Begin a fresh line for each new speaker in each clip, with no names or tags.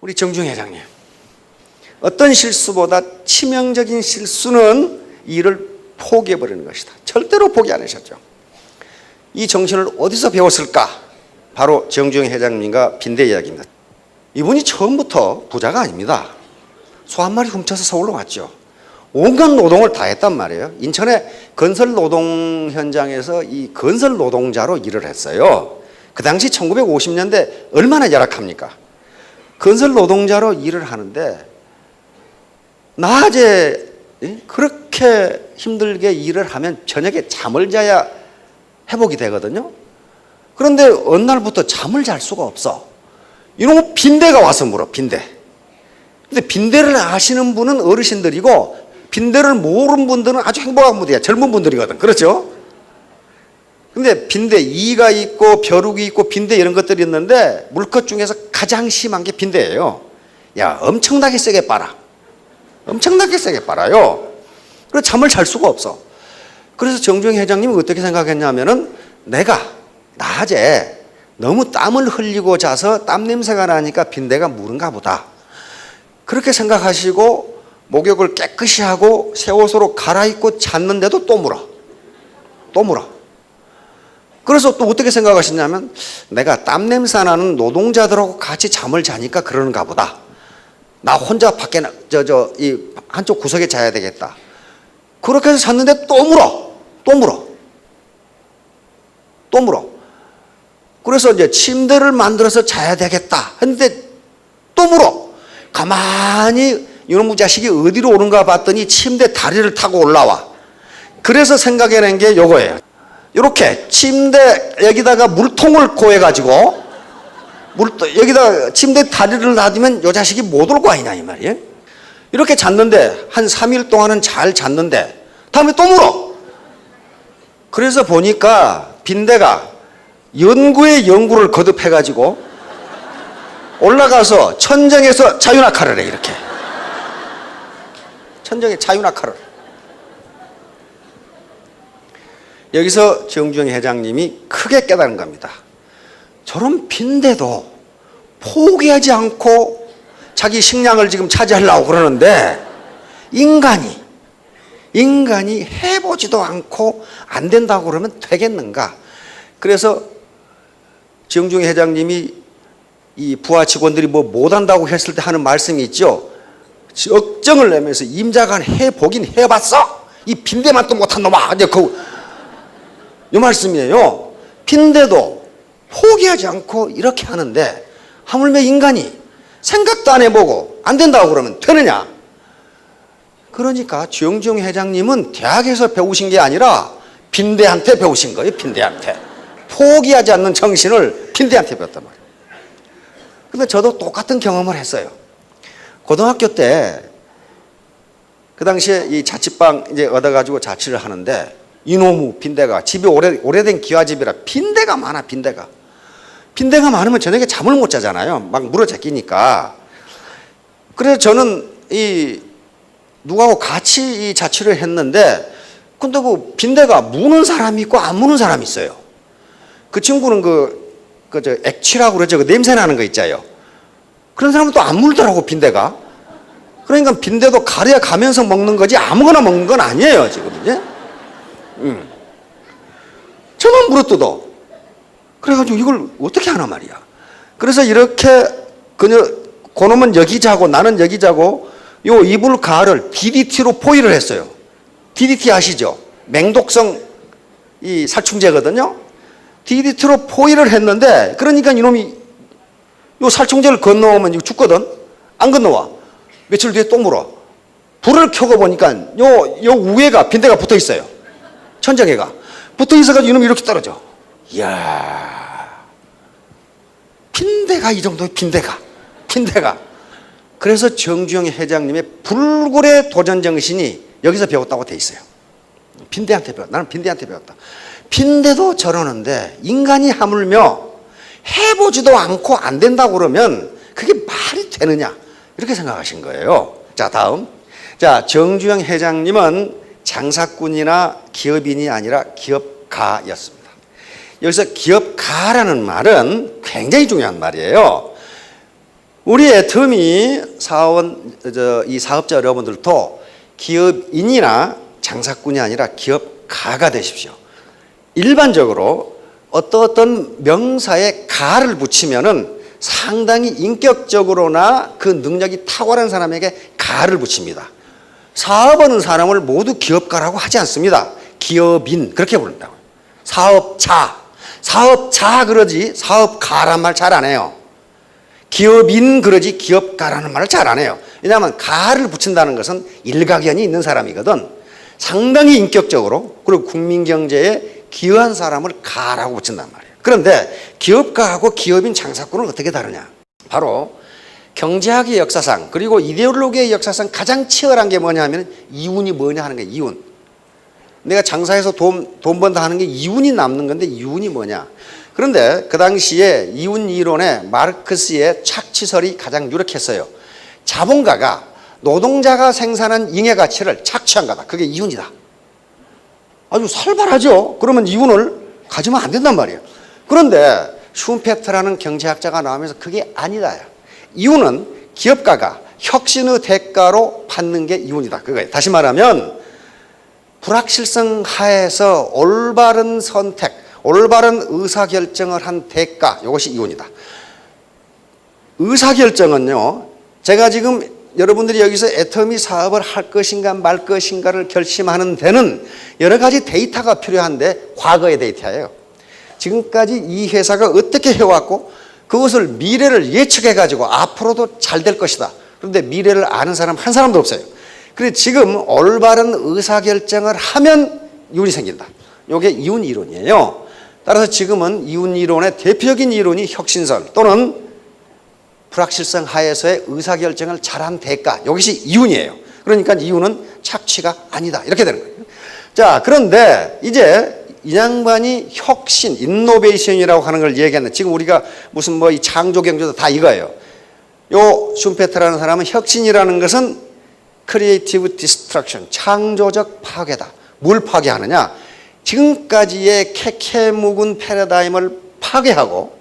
우리 정중 회장님, 어떤 실수보다 치명적인 실수는 일을 포기해버리는 것이다. 절대로 포기 안 하셨죠. 이 정신을 어디서 배웠을까? 바로 정중 회장님과 빈대 이야기입니다. 이분이 처음부터 부자가 아닙니다. 소 한 마리 훔쳐서 서울로 왔죠. 온갖 노동을 다 했단 말이에요. 인천의 건설 노동 현장에서 이 건설 노동자로 일을 했어요. 그 당시 1950년대 얼마나 열악합니까? 건설 노동자로 일을 하는데 낮에 그렇게 힘들게 일을 하면 저녁에 잠을 자야 회복이 되거든요. 그런데 어느 날부터 잠을 잘 수가 없어. 이놈 빈대가 와서 물어, 빈대. 근데 빈대를 아시는 분은 어르신들이고 빈대를 모르는 분들은 아주 행복한 분들이야. 젊은 분들이거든. 그렇죠? 근데 빈대, 이가 있고 벼룩이 있고 빈대 이런 것들이 있는데 물것 중에서 가장 심한 게 빈대예요. 야, 엄청나게 세게 빨아. 엄청나게 세게 빨아요. 그래서 잠을 잘 수가 없어. 그래서 정중 회장님은 어떻게 생각했냐면은 내가 낮에 너무 땀을 흘리고 자서 땀 냄새가 나니까 빈대가 무른가 보다. 그렇게 생각하시고 목욕을 깨끗이 하고 새 옷으로 갈아입고 잤는데도 또 물어. 또 물어. 그래서 또 어떻게 생각하셨냐면 내가 땀 냄새 나는 노동자들하고 같이 잠을 자니까 그러는가 보다. 나 혼자 밖에 이 한쪽 구석에 자야 되겠다. 그렇게 해서 잤는데 또 물어. 또 물어. 또 물어. 그래서 이제 침대를 만들어서 자야 되겠다 했는데 또 물어. 가만히 이놈의 자식이 어디로 오는가 봤더니 침대 다리를 타고 올라와. 그래서 생각해낸 게 요거예요. 이렇게 침대 여기다가 물통을 고해가지고 여기다 침대 다리를 놔두면 요 자식이 못 올 거 아니냐 이 말이에요. 이렇게 잤는데 한 3일 동안은 잘 잤는데 다음에 또 물어. 그래서 보니까 빈대가 연구에 연구를 거듭해가지고 올라가서 천정에서 자유낙하를 해. 이렇게 천정에 자유낙하를. 여기서 정중 회장님이 크게 깨달은 겁니다. 저런 빈대도 포기하지 않고 자기 식량을 지금 차지하려고 그러는데 인간이 해보지도 않고 안 된다고 그러면 되겠는가? 그래서 정중 회장님이 이 부하 직원들이 뭐 못한다고 했을 때 하는 말씀이 있죠. 억정을 내면서 임자간 해보긴 해봤어? 이 빈대만 또 못한 놈아. 이제 이 말씀이에요. 빈대도 포기하지 않고 이렇게 하는데 하물며 인간이 생각도 안 해보고 안 된다고 그러면 되느냐? 그러니까 정중 회장님은 대학에서 배우신 게 아니라 빈대한테 배우신 거예요. 빈대한테. 포기하지 않는 정신을 빈대한테 배웠단 말이에요. 근데 저도 똑같은 경험을 했어요. 고등학교 때 그 당시에 이 자취방 이제 얻어가지고 자취를 하는데 이놈의 빈대가 집이 오래된 기와집이라 빈대가 많아. 빈대가 많으면 저녁에 잠을 못 자잖아요. 막 물어 제끼니까. 그래서 저는 누구하고 같이 이 자취를 했는데 근데 그 빈대가 무는 사람이 있고 안 무는 사람이 있어요. 그 친구는 저 액취라고 그러죠. 그 냄새 나는 거 있잖아요. 그런 사람은 또 안 물더라고, 빈대가. 그러니까 빈대도 가려 가면서 먹는 거지 아무거나 먹는 건 아니에요, 지금 이제. 저만 물어뜯어. 그래가지고 이걸 어떻게 하나 말이야. 그래서 이렇게 그놈은 여기 자고 나는 여기 자고 요 이불 가를 DDT로 포위를 했어요. DDT 아시죠? 맹독성 이 살충제거든요. DDT로 포위를 했는데 그러니까 이놈이 요 살충제를 건너오면 이거 죽거든. 안 건너와. 며칠 뒤에 또 물어. 불을 켜고 보니까 요 위에가 빈대가 붙어 있어요. 천정에가 붙어 있어가지고 이놈이 이렇게 떨어져. 이야, 빈대가 이 정도의 빈대가. 그래서 정중 회장님의 불굴의 도전 정신이 여기서 배웠다고 돼 있어요. 빈대한테 배웠다. 나는 빈대한테 배웠다. 빈대도 저러는데 인간이 하물며 해보지도 않고 안 된다고 그러면 그게 말이 되느냐 이렇게 생각하신 거예요. 자, 다음. 자, 정중 회장님은 장사꾼이나 기업인이 아니라 기업가였습니다. 여기서 기업가라는 말은 굉장히 중요한 말이에요. 우리 애터미 사원, 이 사업자 여러분들도 기업인이나 장사꾼이 아니라 기업가가 되십시오. 일반적으로 어떤 명사에 가를 붙이면은 상당히 인격적으로나 그 능력이 탁월한 사람에게 가를 붙입니다. 사업하는 사람을 모두 기업가라고 하지 않습니다. 기업인 그렇게 부른다고요. 사업자 그러지 사업가란 말 잘 안 해요. 기업인 그러지 기업가라는 말을 잘 안 해요. 왜냐하면 가를 붙인다는 것은 일가견이 있는 사람이거든. 상당히 인격적으로 그리고 국민경제에 기여한 사람을 가라고 붙인단 말이에요. 그런데 기업가하고 기업인 장사꾼은 어떻게 다르냐? 바로 경제학의 역사상 그리고 이데올로기의 역사상 가장 치열한 게 뭐냐 하면 이윤이 뭐냐 하는 거예요. 이윤. 내가 장사해서 돈 번다 하는 게 이윤이 남는 건데 이윤이 뭐냐? 그런데 그 당시에 이윤 이론에 마르크스의 착취설이 가장 유력했어요. 자본가가 노동자가 생산한 잉여 가치를 착취한 거다. 그게 이윤이다. 아주 살벌하죠. 그러면 이윤을 가지면 안 된단 말이에요. 그런데 슈페트라는 경제학자가 나오면서 그게 아니다. 이윤은 기업가가 혁신의 대가로 받는 게 이윤이다. 그거예요. 다시 말하면 불확실성 하에서 올바른 선택, 올바른 의사결정을 한 대가, 이것이 이윤이다. 의사결정은요, 제가 지금 여러분들이 여기서 애터미 사업을 할 것인가 말 것인가를 결심하는 데는 여러 가지 데이터가 필요한데 과거의 데이터예요. 지금까지 이 회사가 어떻게 해왔고 그것을 미래를 예측해가지고 앞으로도 잘 될 것이다. 그런데 미래를 아는 사람 한 사람도 없어요. 그래서 지금 올바른 의사결정을 하면 이윤이 생긴다. 이게 이윤 이론이에요. 따라서 지금은 이윤 이론의 대표적인 이론이 혁신설 또는 불확실성 하에서의 의사결정을 잘한 대가, 이것이 이윤이에요. 그러니까 이윤은 착취가 아니다 이렇게 되는 거예요. 자, 그런데 이제 이 양반이 혁신, 인노베이션이라고 하는 걸 얘기하는데 지금 우리가 무슨 뭐 이 창조 경제도 다 이거예요. 요 슈페트라는 사람은 혁신이라는 것은 크리에이티브 디스트럭션, 창조적 파괴다. 뭘 파괴하느냐? 지금까지의 캐캐묵은 패러다임을 파괴하고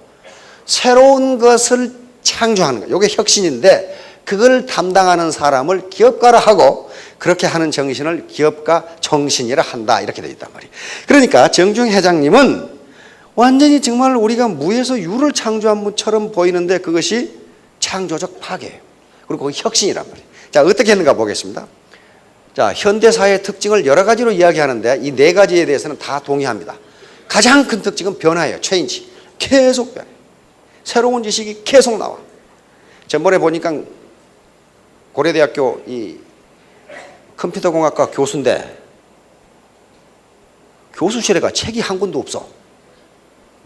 새로운 것을 창조하는 거예요. 이게 혁신인데 그걸 담당하는 사람을 기업가라 하고 그렇게 하는 정신을 기업가 정신이라 한다 이렇게 되어 있단 말이에요. 그러니까 정중 회장님은 완전히 정말 우리가 무에서 유를 창조한 분처럼 보이는데 그것이 창조적 파괴예요. 그리고 그게 혁신이란 말이에요. 자, 어떻게 했는가 보겠습니다. 자, 현대사회의 특징을 여러 가지로 이야기하는데 이 네 가지에 대해서는 다 동의합니다. 가장 큰 특징은 변화예요. 체인지. 계속 변해. 새로운 지식이 계속 나와. 전번에 보니까 고려대학교 이 컴퓨터공학과 교수인데 교수실에 가 책이 한 권도 없어.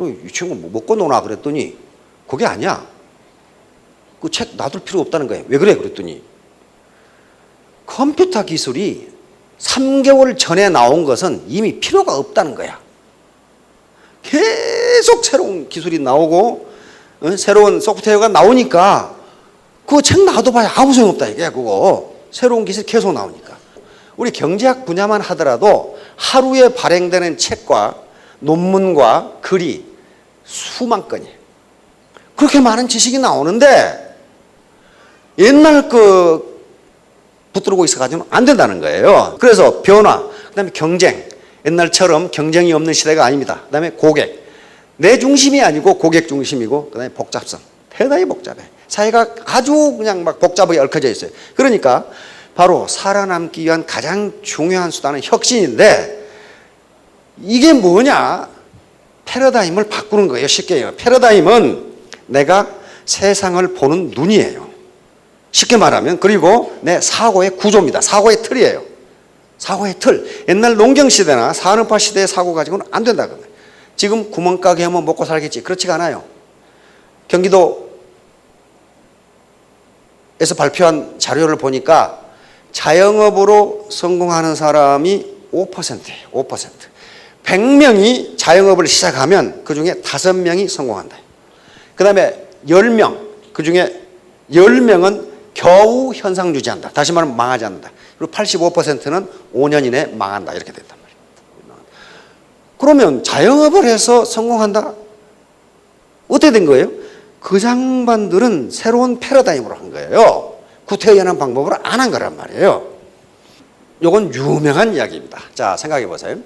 이 친구 뭐 먹고 노나 그랬더니 그게 아니야. 그 책 놔둘 필요 없다는 거예요. 왜 그래 그랬더니 컴퓨터 기술이 3개월 전에 나온 것은 이미 필요가 없다는 거야. 계속 새로운 기술이 나오고 새로운 소프트웨어가 나오니까 그거 책 놔둬봐야 아무 소용없다 이게 그거. 새로운 기술이 계속 나오니까. 우리 경제학 분야만 하더라도 하루에 발행되는 책과 논문과 글이 수만 건이에요. 그렇게 많은 지식이 나오는데 옛날 그 붙들고 있어가지고는 안 된다는 거예요. 그래서 변화, 그 다음에 경쟁. 옛날처럼 경쟁이 없는 시대가 아닙니다. 그 다음에 고객. 내 중심이 아니고 고객 중심이고 그 다음에 복잡성. 대단히 복잡해. 사회가 아주 그냥 막 복잡하게 얽혀져 있어요. 그러니까 바로 살아남기 위한 가장 중요한 수단은 혁신인데 이게 뭐냐? 패러다임을 바꾸는 거예요. 쉽게 얘기해요. 패러다임은 내가 세상을 보는 눈이에요. 쉽게 말하면 그리고 내 사고의 구조입니다. 사고의 틀이에요. 사고의 틀. 옛날 농경시대나 산업화 시대의 사고 가지고는 안 된다거든요. 지금 구멍가게 하면 먹고 살겠지. 그렇지가 않아요. 경기도에서 발표한 자료를 보니까 자영업으로 성공하는 사람이 5%예요. 5%. 100명이 자영업을 시작하면 그중에 5명이 성공한다. 그 다음에 10명, 그중에 10명은 겨우 현상 유지한다. 다시 말하면 망하지 않는다. 그리고 85%는 5년 이내에 망한다. 이렇게 됐단 말이에요. 그러면 자영업을 해서 성공한다? 어떻게 된 거예요? 그 장반들은 새로운 패러다임으로 한 거예요. 구태의연한 방법으로 안 한 거란 말이에요. 이건 유명한 이야기입니다. 자, 생각해 보세요.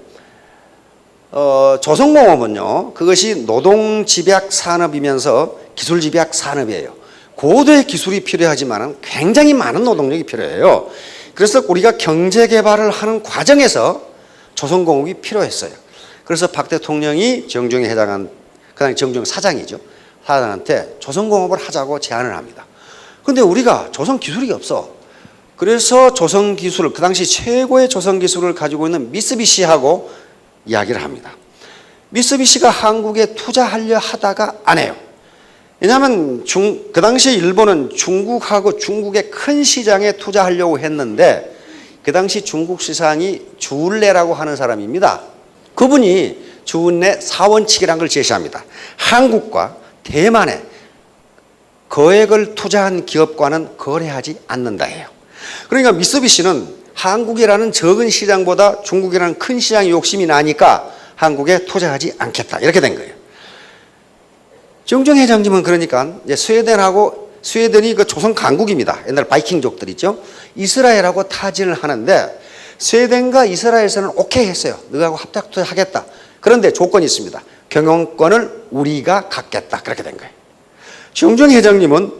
조선공업은요, 그것이 노동집약 산업이면서 기술집약 산업이에요. 고도의 기술이 필요하지만 굉장히 많은 노동력이 필요해요. 그래서 우리가 경제개발을 하는 과정에서 조선공업이 필요했어요. 그래서 박 대통령이 정중에 해당한, 그 당시 정중 사장이죠. 사장한테 조선공업을 하자고 제안을 합니다. 근데 우리가 조선기술이 없어. 그래서 조선기술을, 그 당시 최고의 조선기술을 가지고 있는 미쓰비시하고 이야기를 합니다. 미쓰비시가 한국에 투자하려 하다가 안 해요. 왜냐하면 그 당시 일본은 중국하고 중국의 큰 시장에 투자하려고 했는데 그 당시 중국 시장이 주운래라고 하는 사람입니다. 그분이 주운래 4원칙이라는 걸 제시합니다. 한국과 대만에 거액을 투자한 기업과는 거래하지 않는다 해요. 그러니까 미쓰비시는 한국이라는 적은 시장보다 중국이라는 큰 시장에 욕심이 나니까 한국에 투자하지 않겠다, 이렇게 된 거예요. 정중 회장님은 그러니까 이제 스웨덴이 그 조선 강국입니다. 옛날 바이킹족들 있죠. 이스라엘하고 타진을 하는데 스웨덴과 이스라엘에서는 오케이 했어요. 너하고 합작 투자하겠다. 그런데 조건이 있습니다. 경영권을 우리가 갖겠다. 그렇게 된 거예요. 정중 회장님은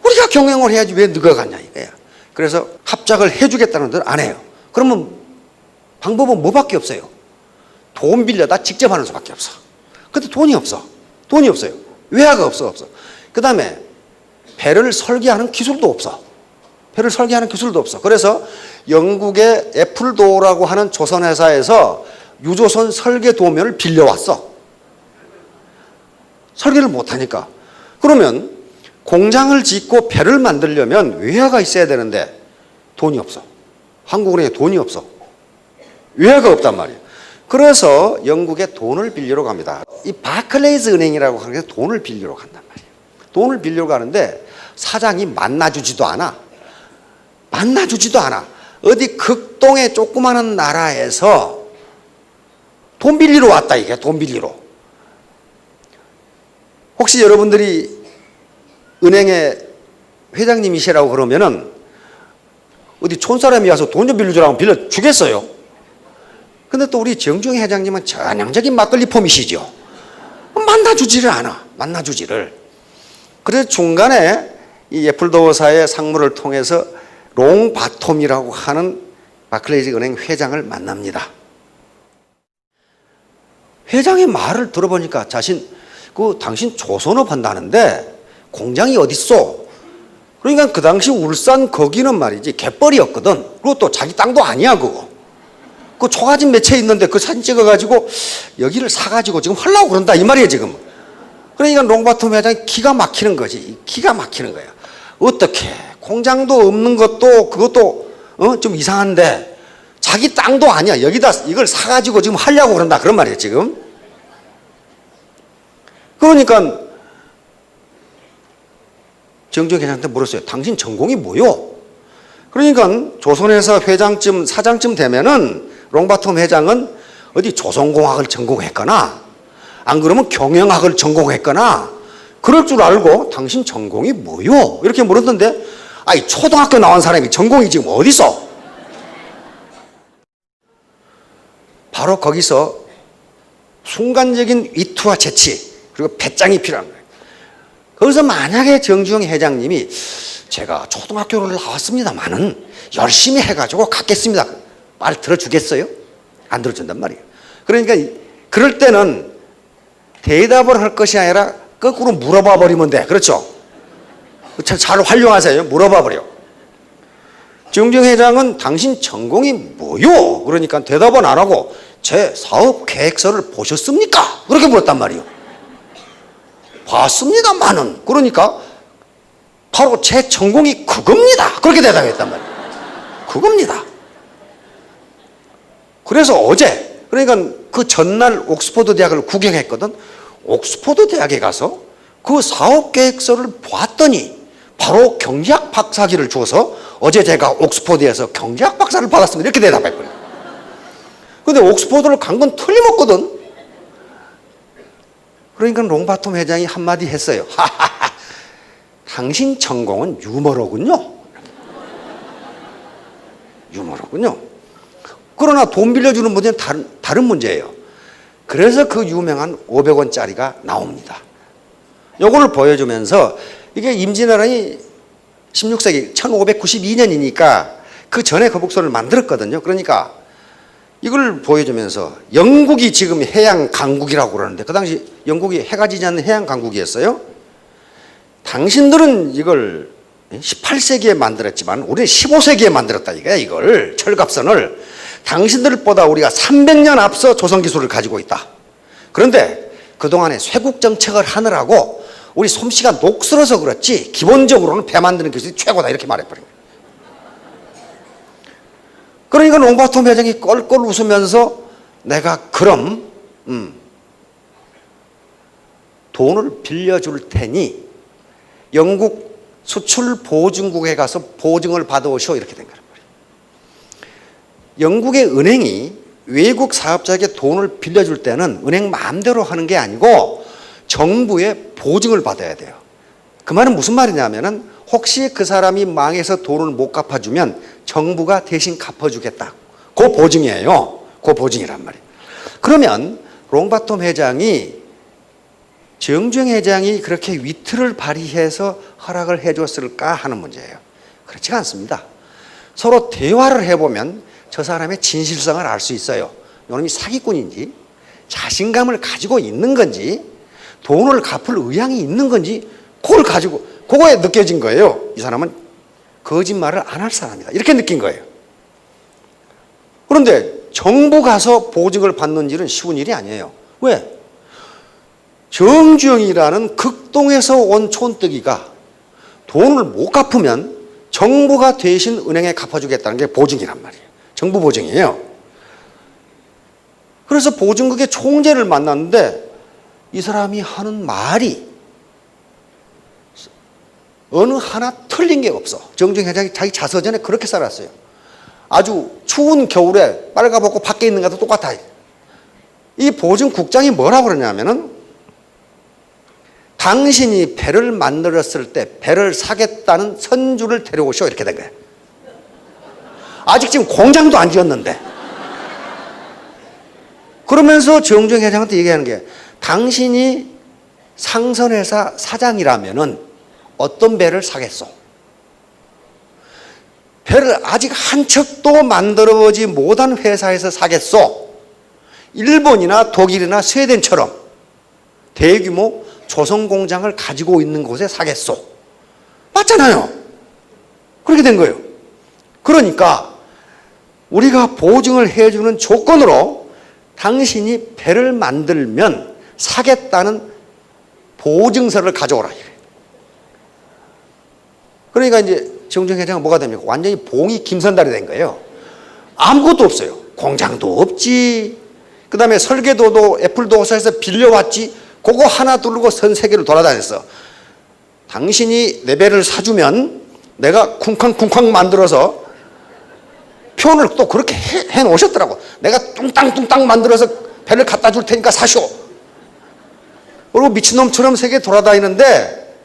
우리가 경영을 해야지 왜 너가 갖냐 이거야. 그래서 합작을 해주겠다는 데 안 해요. 그러면 방법은 뭐밖에 없어요. 돈 빌려다 직접 하는 수밖에 없어. 근데 돈이 없어. 돈이 없어요. 외화가 없어. 그 다음에 배를 설계하는 기술도 없어. 배를 설계하는 기술도 없어. 그래서 영국의 애플도어라고 하는 조선회사에서 유조선 설계 도면을 빌려왔어. 설계를 못하니까. 그러면 공장을 짓고 배를 만들려면 외화가 있어야 되는데 돈이 없어. 한국은행에 돈이 없어. 외화가 없단 말이에요. 그래서 영국에 돈을 빌리러 갑니다. 이 바클레이즈 은행이라고 하는 게 돈을 빌리러 간단 말이에요. 돈을 빌리러 가는데 사장이 만나주지도 않아. 어디 극동의 조그마한 나라에서 돈 빌리러 왔다, 이게 돈 빌리러. 혹시 여러분들이 은행의 회장님이시라고 그러면은 어디 촌사람이 와서 돈 좀 빌려주라고 빌려주겠어요? 근데 또 우리 정중 회장님은 전형적인 막걸리 폼이시죠. 만나주지를 않아. 그래서 중간에 이 애플도어사의 상무를 통해서 롱바톰이라고 하는 바클레이즈 은행 회장을 만납니다. 회장의 말을 들어보니까 당신 조선업 한다는데 공장이 어딨어? 그러니까 그 당시 울산 거기는 말이지 갯벌이었거든. 그리고 또 자기 땅도 아니야 그거. 그 초가집 매체에 있는데 그 사진 찍어가지고 여기를 사가지고 지금 하려고 그런다 이 말이에요 지금. 그러니까 롱바톰 회장이 기가 막히는 거지. 기가 막히는 거야. 어떻게 공장도 없는 것도 그것도 좀 이상한데 자기 땅도 아니야. 여기다 이걸 사가지고 지금 하려고 그런다 그런 말이에요 지금. 그러니까 정중 회장한테 물었어요. 당신 전공이 뭐요? 그러니까 조선회사 회장쯤 사장쯤 되면은 롱바톰 회장은 어디 조선공학을 전공했거나 안 그러면 경영학을 전공했거나 그럴 줄 알고 당신 전공이 뭐요? 이렇게 물었는데 아이 초등학교 나온 사람이 전공이 지금 어디 있어? 바로 거기서 순간적인 위트와 재치 그리고 배짱이 필요한 거예요. 거기서 만약에 정주영 회장님이 제가 초등학교를 나왔습니다만은 열심히 해가지고 갖겠습니다. 말 들어주겠어요? 안 들어준단 말이에요. 그러니까 그럴 때는 대답을 할 것이 아니라 거꾸로 물어봐 버리면 돼. 그렇죠? 잘 활용하세요. 물어봐 버려. 정주영 회장은 당신 전공이 뭐요? 그러니까 대답은 안 하고 제 사업 계획서를 보셨습니까? 그렇게 물었단 말이에요. 봤습니다만은 그러니까 바로 제 전공이 그겁니다. 그렇게 대답했단 말이에요. 그겁니다. 그래서 어제 그러니까 그 전날 옥스퍼드 대학을 구경했거든. 옥스퍼드 대학에 가서 그 사업 계획서를 봤더니 바로 경제학 박사학위를 줘서 어제 제가 옥스퍼드에서 경제학 박사를 받았습니다. 이렇게 대답했거든요. 근데 옥스퍼드를 간 건 틀림없거든. 그러니까 롱바톰 회장이 한마디 했어요. 하하하, 당신 전공은 유머로군요. 유머로군요. 그러나 돈 빌려주는 문제는 다른 문제예요. 그래서 그 유명한 500원짜리가 나옵니다. 요거를 보여주면서 이게 임진왜란이 16세기 1592년이니까 그 전에 거북선을 만들었거든요. 그러니까 이걸 보여주면서 영국이 지금 해양 강국이라고 그러는데 그 당시 영국이 해가 지지 않는 해양 강국이었어요. 당신들은 이걸 18세기에 만들었지만 우리는 15세기에 만들었다 이거야. 이걸 철갑선을 당신들보다 우리가 300년 앞서 조선 기술을 가지고 있다. 그런데 그동안에 쇄국 정책을 하느라고 우리 솜씨가 녹슬어서 그렇지 기본적으로는 배 만드는 기술이 최고다 이렇게 말해버린 거예요. 그러니까 롱바톰 회장이 껄껄 웃으면서 내가 그럼 돈을 빌려줄 테니 영국 수출 보증국에 가서 보증을 받아오시오 이렇게 된 거란 말이에요. 영국의 은행이 외국 사업자에게 돈을 빌려줄 때는 은행 마음대로 하는 게 아니고 정부의 보증을 받아야 돼요. 그 말은 무슨 말이냐면은 혹시 그 사람이 망해서 돈을 못 갚아주면 정부가 대신 갚아주겠다. 그 보증이에요. 그 보증이란 말이에요. 그러면 롱바톰 회장이 정주영 회장이 그렇게 위트를 발휘해서 허락을 해줬을까 하는 문제예요. 그렇지가 않습니다. 서로 대화를 해보면 저 사람의 진실성을 알 수 있어요. 이놈이 사기꾼인지 자신감을 가지고 있는 건지 돈을 갚을 의향이 있는 건지 그걸 가지고 그거에 느껴진 거예요. 이 사람은 거짓말을 안 할 사람이다. 이렇게 느낀 거예요. 그런데 정부 가서 보증을 받는 일은 쉬운 일이 아니에요. 왜? 정주영이라는 극동에서 온 촌뜨기가 돈을 못 갚으면 정부가 대신 은행에 갚아주겠다는 게 보증이란 말이에요. 정부 보증이에요. 그래서 보증국의 총재를 만났는데 이 사람이 하는 말이 어느 하나 틀린 게 없어. 정주영 회장이 자기 자서전에 그렇게 살았어요. 아주 추운 겨울에 빨가벗고 밖에 있는 것도 똑같아. 이 보증국장이 뭐라고 그러냐면은 당신이 배를 만들었을 때 배를 사겠다는 선주를 데려오시오 이렇게 된 거예요. 아직 지금 공장도 안 지었는데. 그러면서 정주영 회장한테 얘기하는 게 당신이 상선회사 사장이라면은 어떤 배를 사겠소? 배를 아직 한 척도 만들어보지 못한 회사에서 사겠소? 일본이나 독일이나 스웨덴처럼 대규모 조선 공장을 가지고 있는 곳에 사겠소? 맞잖아요. 그렇게 된 거예요. 그러니까 우리가 보증을 해주는 조건으로 당신이 배를 만들면 사겠다는 보증서를 가져오라. 그러니까 이제 정주영 회장은 뭐가 됩니까? 완전히 봉이 김선달이 된 거예요. 아무것도 없어요. 공장도 없지. 그 다음에 설계도도 애플도사에서 빌려왔지. 그거 하나 두르고 전 세계를 돌아다녔어. 당신이 내 배를 사주면 내가 쿵쾅쿵쾅 만들어서 표현을 또 그렇게 해놓으셨더라고. 내가 뚱땅뚱땅 만들어서 배를 갖다 줄 테니까 사시오. 그리고 미친놈처럼 세계 돌아다니는데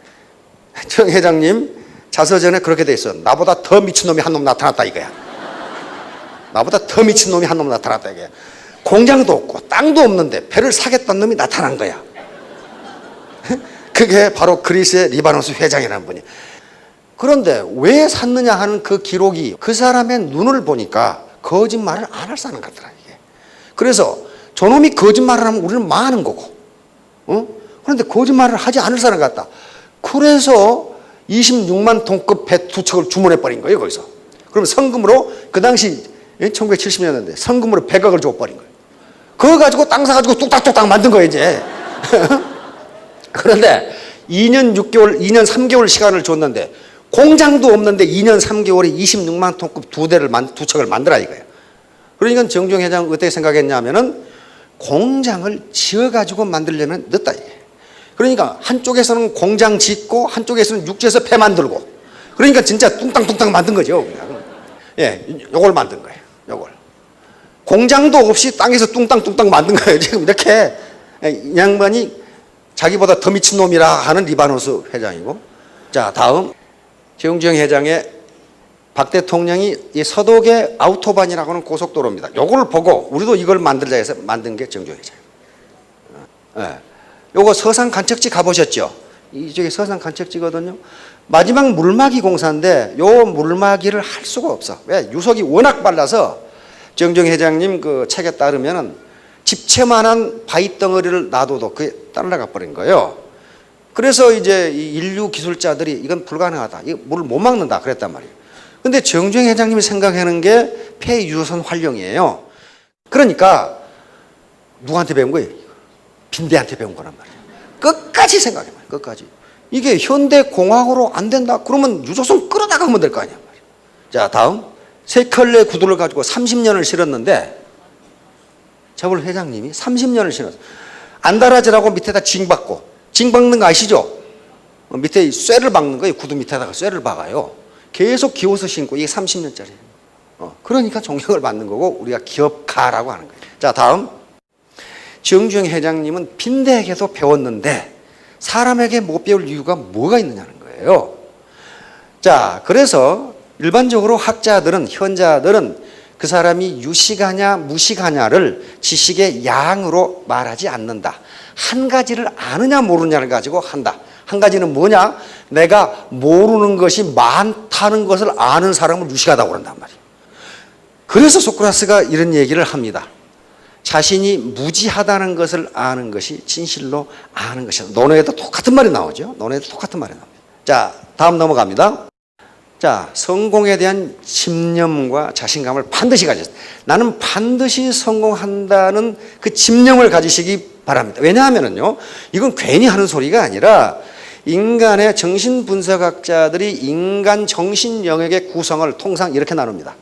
정 회장님 자서전에 그렇게 돼 있어. 나보다 더 미친놈이 한 놈 나타났다 이거야. 나보다 더 미친놈이 한 놈 나타났다 이거야. 공장도 없고 땅도 없는데 배를 사겠다는 놈이 나타난 거야. 그게 바로 그리스의 리바노스 회장이라는 분이. 그런데 왜 샀느냐 하는 그 기록이 그 사람의 눈을 보니까 거짓말을 안 할 사람 같더라 이게. 그래서 저놈이 거짓말을 하면 우리는 망하는 거고, 그런데 거짓말을 하지 않을 사람 같다. 그래서 26만 톤급 배 2척을 주문해 버린 거예요 거기서. 그럼 성금으로 그 당시 1970년대인데 성금으로 100억을 줘 버린 거예요. 그거 가지고 땅 사가지고 뚝딱뚝딱 만든 거예요 이제. 그런데 2년 6개월, 2년 3개월 시간을 줬는데 공장도 없는데 2년 3개월에 26만 톤급 2척을 만들어 이거예요. 그러니까 정주영 회장은 어떻게 생각했냐면은 공장을 지어가지고 만들려면 늦다 이게. 그러니까 한쪽에서는 공장 짓고 한쪽에서는 육지에서 배 만들고, 그러니까 진짜 뚱땅뚱땅 만든 거죠. 예, 요걸 만든 거예요. 요걸. 공장도 없이 땅에서 뚱땅뚱땅 만든 거예요. 지금 이렇게 이 양반이 자기보다 더 미친 놈이라 하는 리바노스 회장이고. 자, 다음 정주영 회장의 박 대통령이 이 서독의 아우토반이라고 하는 고속도로입니다. 요걸 보고 우리도 이걸 만들자 해서 만든 게 정주영 회장. 예. 요거 서산 간척지 가보셨죠? 이쪽에 서산 간척지거든요. 마지막 물막이 공사인데 요 물막이를 할 수가 없어. 왜? 유속이 워낙 빨라서 정주영 회장님 그 책에 따르면은 집채만한 바위 덩어리를 놔둬도 그게 따라가 버린 거예요. 그래서 이제 이 인류 기술자들이 이건 불가능하다. 이거 물을 못 막는다 그랬단 말이에요. 근데 정주영 회장님이 생각하는 게 폐유선 활용이에요. 그러니까 누구한테 배운 거예요? 빈대한테 배운 거란 말이에요. 끝까지 생각해봐요. 끝까지. 이게 현대공학으로 안 된다. 그러면 유조선 끌어나가면 될 거 아니야. 자, 다음. 세 켤레 구두를 가지고 30년을 실었는데 저번 회장님이 30년을 신었어요. 안 달아지라고 밑에다 징 박고. 징 박는 거 아시죠? 밑에 쇠를 박는 거예요. 구두 밑에다가 쇠를 박아요. 계속 기워서 신고. 이게 30년짜리예요. 그러니까 존경을 받는 거고 우리가 기업가라고 하는 거예요. 자, 다음. 정주영 회장님은 빈대에게도 배웠는데 사람에게 못 배울 이유가 뭐가 있느냐는 거예요. 자, 그래서 일반적으로 학자들은, 현자들은 그 사람이 유식하냐 무식하냐를 지식의 양으로 말하지 않는다. 한 가지를 아느냐 모르느냐를 가지고 한다. 한 가지는 뭐냐? 내가 모르는 것이 많다는 것을 아는 사람을 유식하다고 그런단 말이에요. 그래서 소크라테스가 이런 얘기를 합니다. 자신이 무지하다는 것을 아는 것이 진실로 아는 것이다. 논어에도 똑같은 말이 나오죠. 논어에도 똑같은 말이 나옵니다. 자, 다음 넘어갑니다. 자, 성공에 대한 집념과 자신감을 반드시 가지세요. 나는 반드시 성공한다는 그 집념을 가지시기 바랍니다. 왜냐하면요, 이건 괜히 하는 소리가 아니라 인간의 정신분석학자들이 인간 정신 영역의 구성을 통상 이렇게 나눕니다.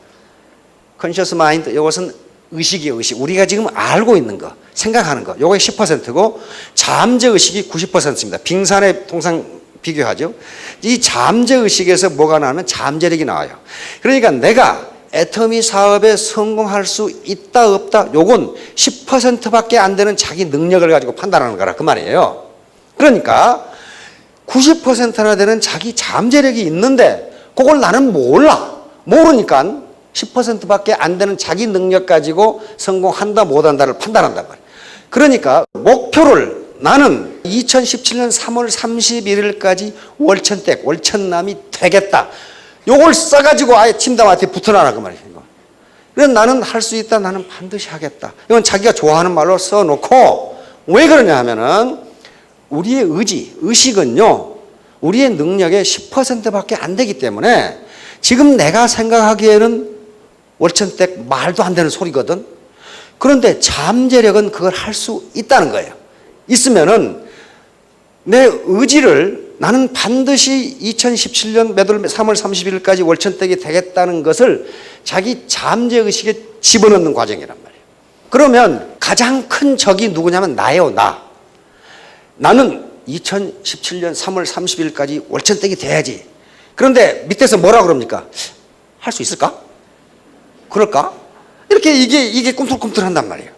컨셔스 마인드, 이것은 의식이에요, 의식. 우리가 지금 알고 있는 거, 생각하는 거, 요게 10%고 잠재의식이 90%입니다. 빙산에 통상 비교하죠. 이 잠재의식에서 뭐가 나오면 잠재력이 나와요. 그러니까 내가 애터미 사업에 성공할 수 있다 없다 요건 10%밖에 안 되는 자기 능력을 가지고 판단하는 거라 그 말이에요. 그러니까 90%나 되는 자기 잠재력이 있는데 그걸 나는 몰라. 모르니까 10%밖에 안 되는 자기 능력 가지고 성공한다 못한다를 판단한단 말이에요. 그러니까 목표를 나는 2017년 3월 31일까지 월천댁, 월천남이 되겠다. 요걸 써가지고 아예 침대 앞에 붙어놔라 그 말이에요. 그래서 나는 할 수 있다. 나는 반드시 하겠다. 이건 자기가 좋아하는 말로 써놓고 왜 그러냐 하면은 우리의 의지, 의식은요 우리의 능력의 10%밖에 안 되기 때문에 지금 내가 생각하기에는 월천댁 말도 안 되는 소리거든. 그런데 잠재력은 그걸 할 수 있다는 거예요. 있으면은 내 의지를 나는 반드시 2017년 매달 3월 30일까지 월천댁이 되겠다는 것을 자기 잠재의식에 집어넣는 과정이란 말이에요. 그러면 가장 큰 적이 누구냐면 나예요, 나. 나는 2017년 3월 30일까지 월천댁이 돼야지. 그런데 밑에서 뭐라 그럽니까? 할 수 있을까? 그럴까? 이렇게 이게 꿈틀꿈틀한단 말이에요.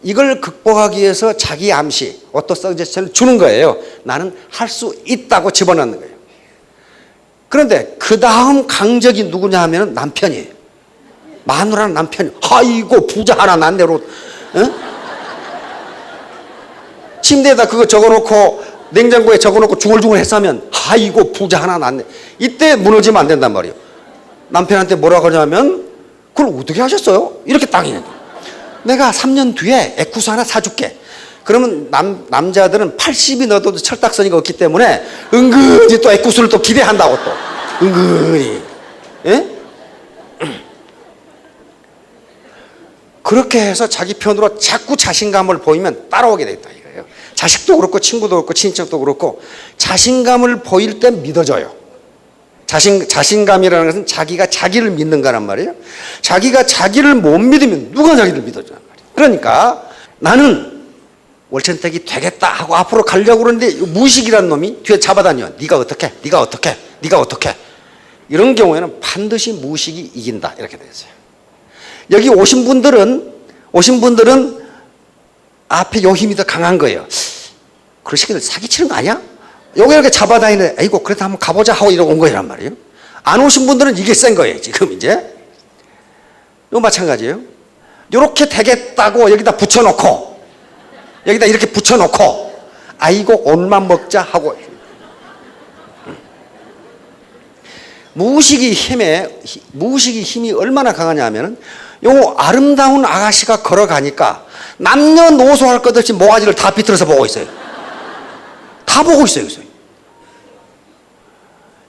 이걸 극복하기 위해서 자기 암시, 오토 서제션을 주는 거예요. 나는 할 수 있다고 집어넣는 거예요. 그런데 그 다음 강적이 누구냐 하면 남편이에요. 마누라는 남편이. 아이고 부자 하나 난대로. 침대에다 그거 적어놓고 냉장고에 적어놓고 중얼중얼 했으면 아이고 부자 하나 났네. 이때 무너지면 안 된단 말이에요. 남편한테 뭐라고 하냐면 그걸 어떻게 하셨어요? 이렇게 땅이네. 내가 3년 뒤에 에쿠스 하나 사줄게. 그러면 남자들은 80이 넣어도 철딱서니가 없기 때문에 은근히 또 에쿠스를 또 기대한다고 또. 은근히. 예? 그렇게 해서 자기 편으로 자꾸 자신감을 보이면 따라오게 되겠다 이거예요. 자식도 그렇고 친구도 그렇고 친척도 그렇고 자신감을 보일 때 믿어져요. 자신감이라는 것은 자기가 자기를 믿는 거란 말이에요. 자기가 자기를 못 믿으면 누가 자기를 믿어주란 말이에요. 그러니까 나는 월천댁이 되겠다 하고 앞으로 가려고 그러는데 무식이라는 놈이 뒤에 잡아다녀. 네가 어떻게? 네가 어떻게? 네가 어떻게? 이런 경우에는 반드시 무식이 이긴다 이렇게 되었어요. 여기 오신 분들은 앞에 요 힘이 더 강한 거예요. 그런 새끼들 사기치는 거 아니야? 여기 이렇게 잡아다니는데 아이고 그래도 한번 가보자 하고 이러고 온 거란 말이에요. 안 오신 분들은 이게 센 거예요 지금 이제. 이거 마찬가지예요. 이렇게 되겠다고 여기다 붙여놓고 여기다 이렇게 붙여놓고 아이고 오늘만 먹자 하고. 무의식이 힘이 얼마나 강하냐 하면은 요 아름다운 아가씨가 걸어가니까 남녀노소 할 것 없이 모가지를 다 비틀어서 보고 있어요. 다 보고 있어요.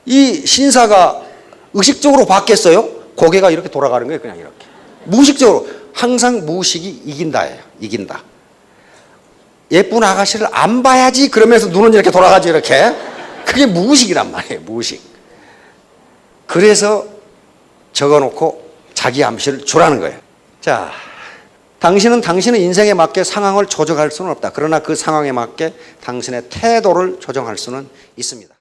이 신사가 의식적으로 봤겠어요? 고개가 이렇게 돌아가는 거예요. 그냥 이렇게. 무의식적으로. 항상 무의식이 이긴다예요. 이긴다. 예쁜 아가씨를 안 봐야지 그러면서 눈은 이렇게 돌아가죠. 이렇게. 그게 무의식이란 말이에요. 무의식. 그래서 적어놓고 자기 암시를 주라는 거예요. 자, 당신은 당신의 인생에 맞게 상황을 조정할 수는 없다. 그러나 그 상황에 맞게 당신의 태도를 조정할 수는 있습니다.